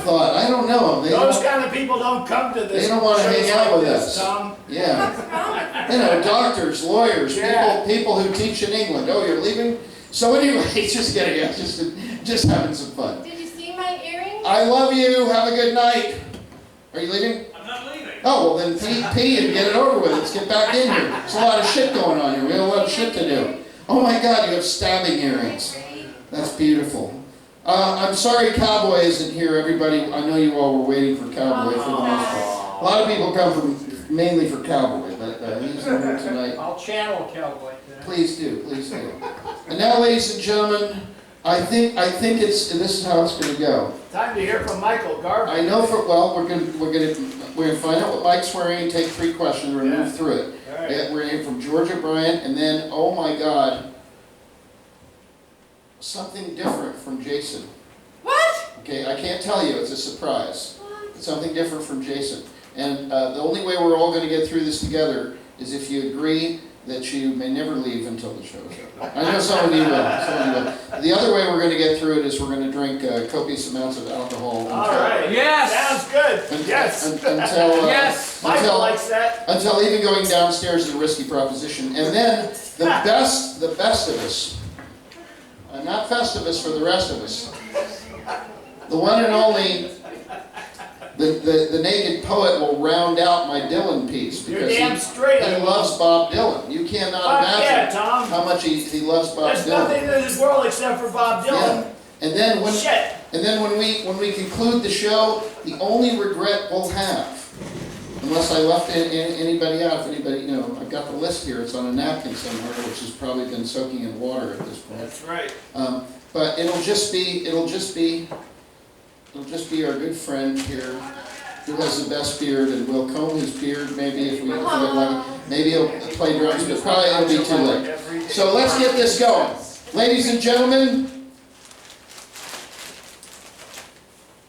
thought. I don't know. Those kind of people don't come to this. They don't want to hang out with us. Tom. Yeah. You know, doctors, lawyers, Yeah. people who teach in England. Oh, you're leaving? So anyway, just kidding. Yeah, just having some fun. Did you see my earrings? I love you. Have a good night. Are you leaving? I'm not leaving. Oh, well then pee and get it over with. Let's get back in here. There's a lot of shit going on here. We have a lot of shit to do. Oh my God, you have stabbing earrings. That's beautiful. I'm sorry Cowboy isn't here, everybody. I know you all were waiting for Cowboy for the most part. A lot of people come mainly for Cowboy, but he's not here tonight. I'll channel Cowboy tonight. Please do. And now, ladies and gentlemen, I think this is how it's going to go. Time to hear from Michael Garvin. I know we're gonna find out what Mike's wearing, take 3 questions, we're gonna move through it. All right. We're in from Georgia Bryant, and then, oh my God, something different from Jason. What? Okay, I can't tell you, it's a surprise. What? It's something different from Jason. And the only way we're all gonna get through this together is if you agree that you may never leave until the show's over. I know some of you will. The other way we're gonna get through it is we're gonna drink copious amounts of alcohol. All right. Yes. Sounds good. Yes. Until Yes. Michael likes that. until even going downstairs is a risky proposition. And then the best of us, not Festivus for the rest of us, the one and only, the naked poet will round out my Dylan piece You're because damn straight. he loves Bob Dylan. You cannot Fuck yeah, imagine Tom. how much he loves Bob There's Dylan. nothing in this world except for Bob Dylan. Yeah. And then Shit. when we conclude the show, the only regret we'll have, unless I left anybody out, if anybody, you know, I've got the list here, it's on a napkin somewhere, which has probably been soaking in water at this point. That's right. But it'll just be our good friend here, who has the best beard, and we'll comb his beard maybe if we would like it. Maybe he'll play drums, but probably it'll be too late. So let's get this going. Ladies and gentlemen,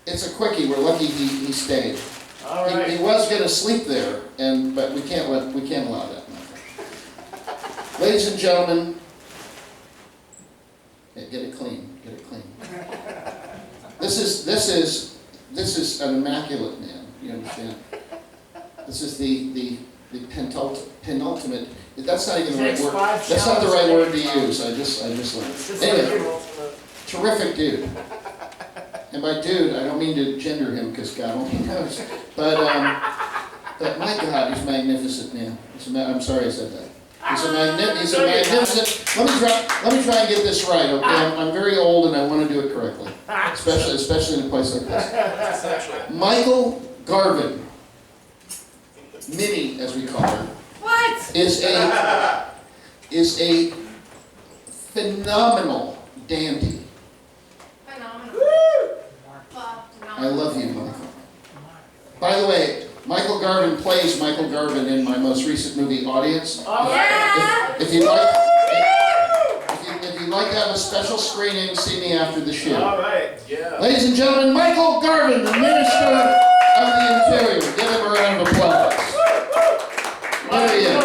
it's a quickie. We're lucky he stayed. All right. He was going to sleep there, but we can't allow that. Ladies and gentlemen, get it clean. This is an immaculate man. You understand? This is the penultimate. That's not even the right word. That's not the right word to use. I just learned. Anyway, terrific dude. And by dude, I don't mean to gender him because God only knows. But my God, he's a magnificent man. I'm sorry I said that. He's a magnificent. Let me try and get this right, okay? I'm very old and I want to do it correctly, especially in a place like this. Michael Garvin, Minnie as we call her, What? is a phenomenal dandy. Phenomenal. I love you, Michael. By the way, Michael Garvin plays Michael Garvin in my most recent movie, Audience. All right. If you'd like to have a special screening, see me after the show. All right. Yeah. Ladies and gentlemen, Michael Garvin, the Minister of the Interior. Give him a round of applause. There he is.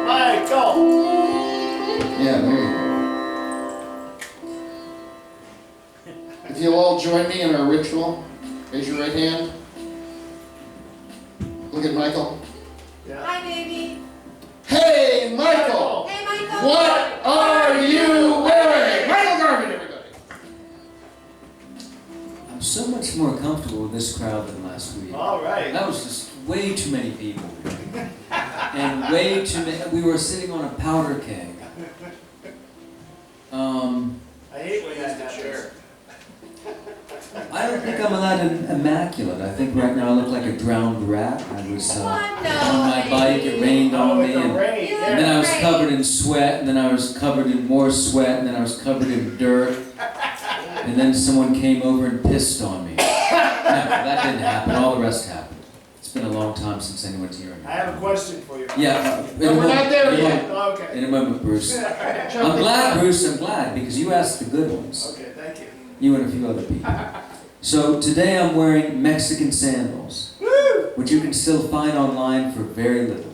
Michael. Yeah, there you go. If you'll all join me in our ritual, raise your right hand. Look at Michael. Yeah. Hi, baby. Hey, Michael! Hey, Michael. What are you wearing? Michael Garvin, everybody. I'm so much more comfortable with this crowd than last week. All right. That was just way too many people. And way too many, we were sitting on a powder keg. I hate when that happens. I don't think I'm allowed immaculate. I think right now I look like a drowned rat. I was What? on No. my bike, it rained on me, and rain. then I was covered in sweat, and then I was covered in more sweat, and then I was covered in dirt. And then someone came over and pissed on me. No, that didn't happen. All the rest happened. It's been a long time since anyone's here. I have a question for you. Yeah. No, we're not there yet. Okay. In a moment, Bruce. I'm glad, Bruce, I'm glad, because you asked the good ones. Okay, thank you. You and a few other people. So today I'm wearing Mexican sandals, Woo! which you can still find online for very little.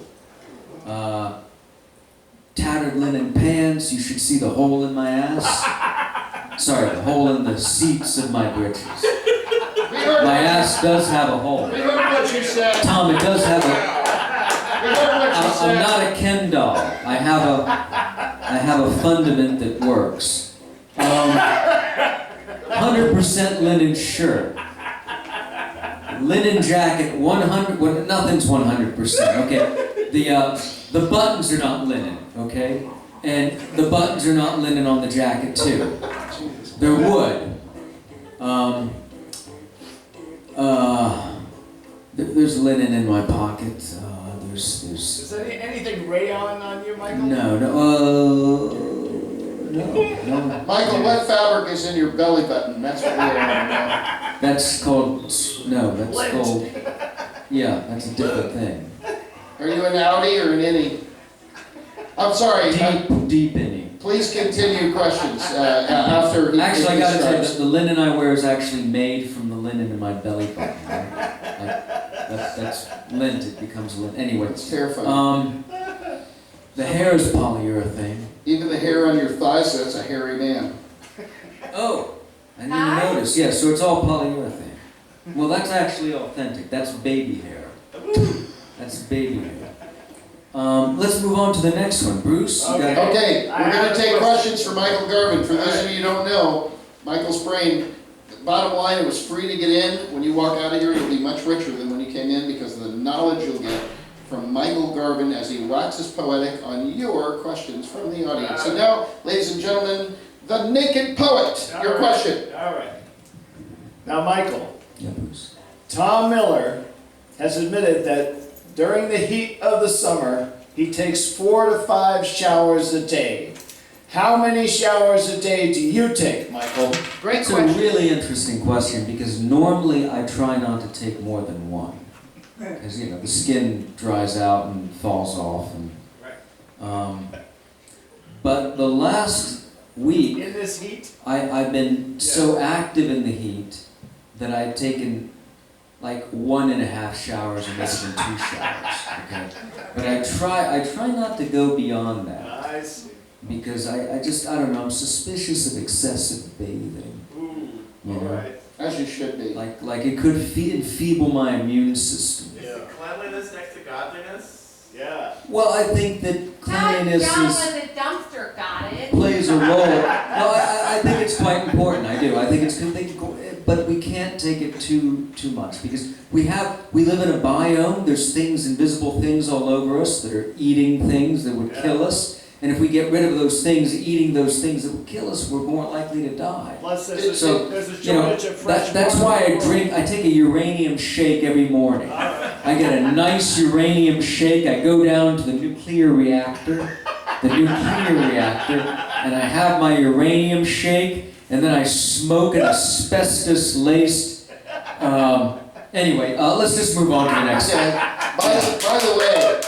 Tattered linen pants, you should see the hole in my ass. Sorry, the hole in the seats of my britches. We heard, My ass does have a hole. we heard what you said. Tom, it does have a. We heard what you I'm said. not a Ken doll. I have a fundament that works. 100% linen shirt. Linen jacket, 100. Well, nothing's 100%. Okay. The buttons are not linen. Okay. And the buttons are not linen on the jacket too. They're wood. There's linen in my pocket. There's. Is there anything rayon on you, Michael? No. Michael, what fabric is in your belly button? That's what we want to know. That's called. No, that's Lint. called. Yeah, that's a different thing. Are you an outie or an innie? I'm sorry. Deep inning. Please continue questions after he Actually, I gotta tell you, starts. the linen I wear is actually made from the linen in my belly button. Right? That's lint. It becomes lint. Anyway. It's terrifying. The hair is polyurethane. Even the hair on your thighs, that's a hairy man. Oh, I didn't Hi. even notice. Yeah, so it's all polyurethane. Well, that's actually authentic. That's baby hair. That's baby hair. Let's move on to the next one. Bruce, you got Okay, I we're have going a to take question. questions for Michael Garvin. For those of you who don't know, Michael Sprain, bottom line, it was free to get in. When you walk out of here, you'll be much richer than when you came in because of the knowledge you'll get from Michael Garvin as he waxes poetic on your questions from the audience. So now, ladies and gentlemen, the Naked Poet, All your right. question. All right. Now, Michael, Yeah, Bruce. Tom Miller has admitted that during the heat of the summer, he takes 4 to 5 showers a day. How many showers a day do you take, Michael? Great It's a question. really interesting question because normally I try not to take more than one. Because, you know, the skin dries out and falls off. But the last week, In this heat? I've been so active in the heat that I've taken like 1.5 showers and maybe even 2 showers. Okay? But I try not to go beyond that I see. because I don't know, I'm suspicious of excessive bathing. Ooh, You all know? right. As you should be. Like it could enfeeble my immune system. Yeah. Cleanliness next to godliness? Yeah. Well, I think that Not cleanliness down is, when the dumpster got it. plays a role. No, I think it's quite important. I do. I think it's good. But we can't take it too much because we live in a biome. There's things, invisible things all over us that are eating things that would kill us. And if we get rid of those things, eating those things that would kill us, we're more likely to die. Plus, there's a So, shortage of fresh that's water. why I take a uranium shake every morning. All right. I get a nice uranium shake. I go down to the nuclear reactor, and I have my uranium shake, and then I smoke an asbestos-laced. Anyway, let's just move on to the next. Okay. By the way,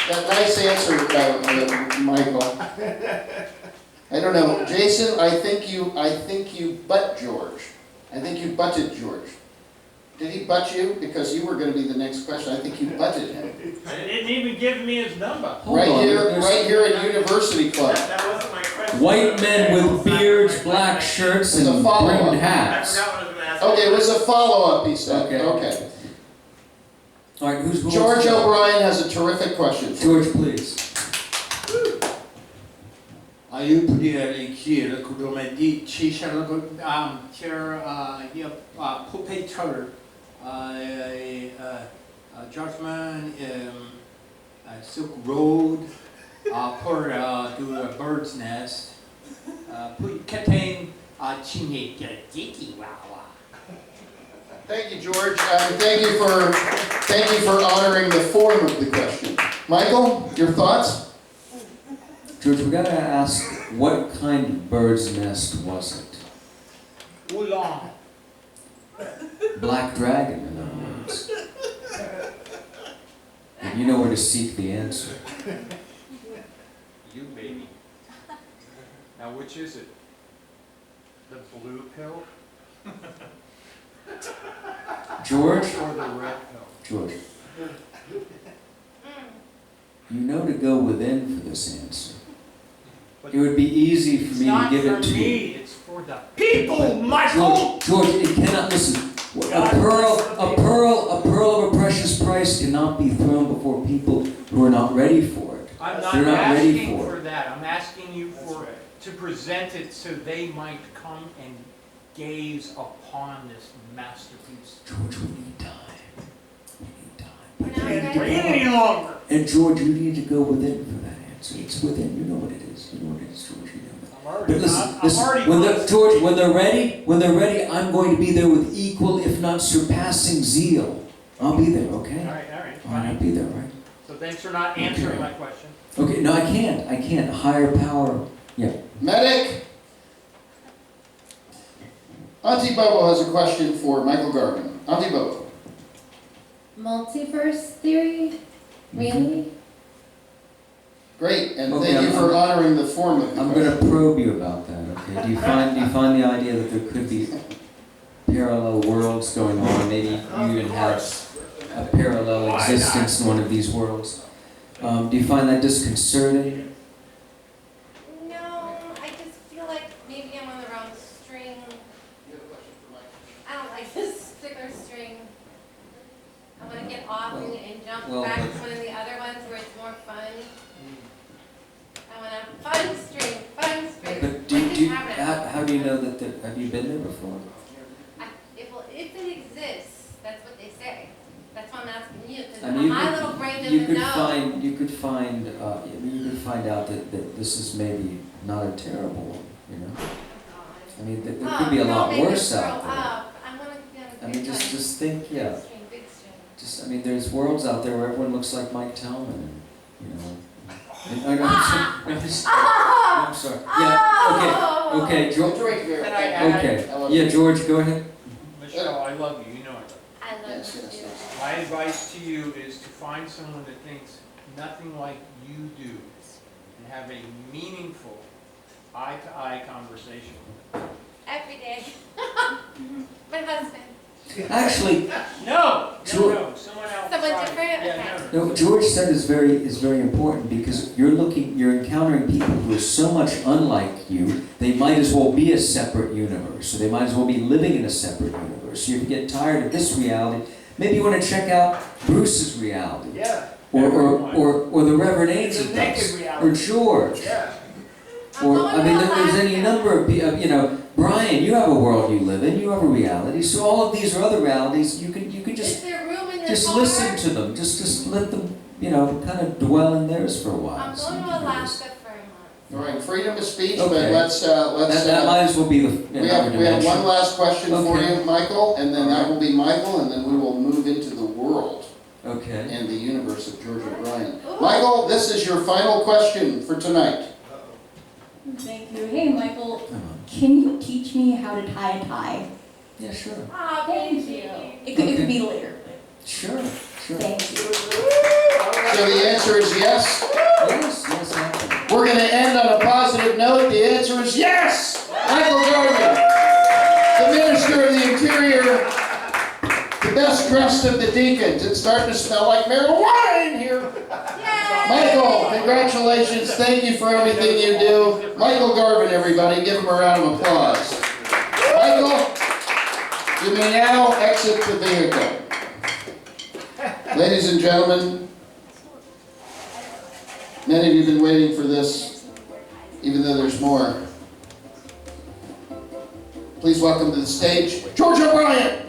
that nice answer, Michael. I don't know, Jason. I think you butt George. I think you butted George. Did he butt you? Because you were going to be the next question. I think you butted him. He didn't even give me his number. Hold on, there's- Right here at University Club. That wasn't my question. White men with beards, black shirts, It's a and follow-up. brimmed I hats. forgot what I was going to ask. Okay, it was a follow-up, he said. Okay. Okay. All right, who wants George to go? O'Brien has a terrific question. George, please. Io potrei chiedere come ci c'era puppetteur judgment Silk Road per to a bird's nest contain chineke wawa. Thank you, George. Thank you for honoring the form of the question. Michael, your thoughts? George, we gotta ask, what kind of bird's nest was it? Oolong. Black dragon, in other words. And you know where to seek the answer. You baby. Now which is it? The blue pill George? or the red pill? George. You know to go within for this answer. It would be easy for me to give it to you. It's for for the people, Michael! George, it cannot, listen, a pearl of a precious price cannot be thrown before people who are not ready for it. I'm not They're not ready asking for for it. that. I'm asking you to present it so they might come and gaze upon this masterpiece. George, we need time. We need time. We're not Can't ready. wait any longer. And George, you need to go within for that answer. It's within. You know what it is. You know what it is, George. You know that. I'm already, But listen, I'm listen. already When close. George, when they're ready, I'm going to be there with equal, if not surpassing zeal. I'll be there. Okay. All right, All right, fine. I'll be there. Right. So thanks for not answering my question. Okay. No, I can't. I can't. Higher power. Yeah. Medic? Auntie Bobo has a question for Michael Garvin. Auntie Bobo. Multiverse theory? Really? Great, and Okay, thank you for honoring the form of the I'm going question. to probe you about that. Okay. Do you find the idea that there could be parallel worlds going on? Maybe you even have a parallel existence in one of these worlds. Do you find that disconcerting? No, I just feel like maybe I'm on the wrong string. I don't like this particular string. I want to get off and jump well, back but- to one of the other ones where it's more fun. I want a fun string, fun string. But What is happening? how do you know that have you been there before? If it exists, that's what they say. That's why I'm asking you, because I mean, my little brain you doesn't could know. you could find out that this is maybe not a terrible one, you know? I mean, there could be a lot worse out there. I want to be on the I mean, just think, yeah. Big string, big string. Just, I mean, there's worlds out there where everyone looks like Mike Tellman, and, you know. I'm sorry. Yeah, okay, George. Drink here. Can I add? Okay, yeah, George, go ahead. Michelle, I love you. You know I love you. I love Yes, you yes, too. yes. My advice to you is to find someone that thinks nothing like you do and have a meaningful eye-to-eye conversation. Every day. My husband. Actually, No, Sure. no, someone else. Someone Sorry. different? Yeah, Okay. no. no, what George said is very important because you're encountering people who are so much unlike you, they might as well be a separate universe. So they might as well be living in a separate universe. So if you get tired of this reality, maybe you want to check out Bruce's reality. Yeah. Or everyone. the Reverend It's a Ainsworth's, naked or reality. George. Yeah. Or, I mean, there's any number of people, you know, Brian, you have a world you live in, you have a reality, so all of these are other realities, you can Is just there room in the just car? listen to them, just let them, you know, kind of dwell in theirs for a while. I'm see going to what it is. Alaska for a month. All right, freedom of speech, but Okay. That might as well be the we have dimension. one last question for Okay. you, Michael, and then that will be Michael, and then we will move into the world Okay. and the universe of George O'Brien. Ooh. Michael, this is your final question for tonight. Thank you. Hey, Michael, Come on. can you teach me how to tie a tie? Yeah, sure. Oh, Thank you. It could be later. Sure, sure. Thank you. So the answer is yes. Yes, absolutely. We're going to end on a positive note. The answer is yes. Michael Garvin, the Minister of the Interior, the best dressed of the deacons. It's starting to smell like marijuana in here. Yay! Michael, congratulations. Thank you for everything you do. Michael Garvin, everybody. Give him a round of applause. Michael, you may now exit the vehicle. Ladies and gentlemen, many of you have been waiting for this, even though there's more. Please welcome to the stage, George O'Brien.